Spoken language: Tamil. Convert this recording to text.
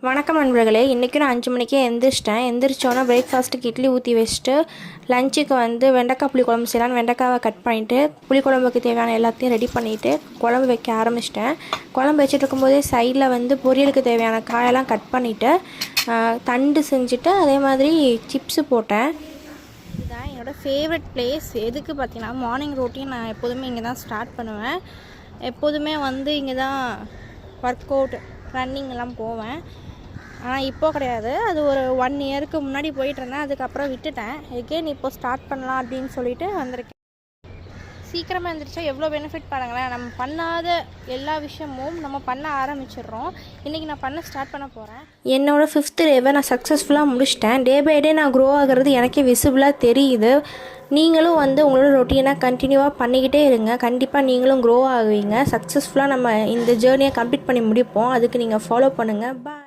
வணக்கம் நண்பர்களே. இன்றைக்கும் நான் 5 மணிக்கே எந்திரிச்சிட்டேன். எந்திரிச்சோன்னா பிரேக்ஃபாஸ்ட்டுக்கு இட்லி ஊற்றி வச்சுட்டு லஞ்சுக்கு வெண்டைக்காய் புளிக்குழம்பு செய்யலான்னு வெண்டைக்காவை கட் பண்ணிவிட்டு புளிக்குழம்புக்கு தேவையான எல்லாத்தையும் ரெடி பண்ணிவிட்டு குழம்பு வைக்க ஆரம்பிச்சிட்டேன். குழம்பு வச்சுட்டு இருக்கும்போதே சைடில் பொரியலுக்கு தேவையான காயெல்லாம் கட் பண்ணிவிட்டு தண்டு செஞ்சுட்டு அதே மாதிரி சிப்ஸு போட்டேன். இதுதான் என்னோடய ஃபேவரட் பிளேஸ். எதுக்கு பார்த்தீங்கன்னா மார்னிங் ரொட்டீன் நான் எப்போதுமே இங்கே தான் ஸ்டார்ட் பண்ணுவேன். எப்போதுமே இங்கே தான் ஒர்க் அவுட் ரன்னிங்லாம் போவேன். ஆனால் இப்போது கிடையாது, அது ஒரு 1 இயருக்கு முன்னாடி போயிட்டுருந்தேன். அதுக்கப்புறம் விட்டுட்டேன். எகெயின் இப்போது ஸ்டார்ட் பண்ணலாம் அப்படின்னு சொல்லிட்டு வந்திருக்கேன். சீக்கிரமாக எழுந்திரிச்சா எவ்வளோ பெனிஃபிட் பாருங்களேன். நம்ம பண்ணாத எல்லா விஷயமும் நம்ம பண்ண ஆரம்பிச்சிடுறோம். இன்றைக்கி நான் ஸ்டார்ட் பண்ண போகிறேன். என்னோடய 5th டேவை நான் சக்ஸஸ்ஃபுல்லாக முடிச்சிட்டேன். டே பை டே நான் க்ரோ ஆகிறது எனக்கே விசிபிளாக தெரியுது. நீங்களும் உங்களோட ரொட்டீனாக கண்டினியூவாக பண்ணிக்கிட்டே இருங்க. கண்டிப்பாக நீங்களும் க்ரோ ஆகுவீங்க. சக்ஸஸ்ஃபுல்லாக நம்ம இந்த ஜேர்னியை கம்ப்ளீட் பண்ணி முடிப்போம். அதுக்கு நீங்கள் ஃபாலோ பண்ணுங்கள். பாய்.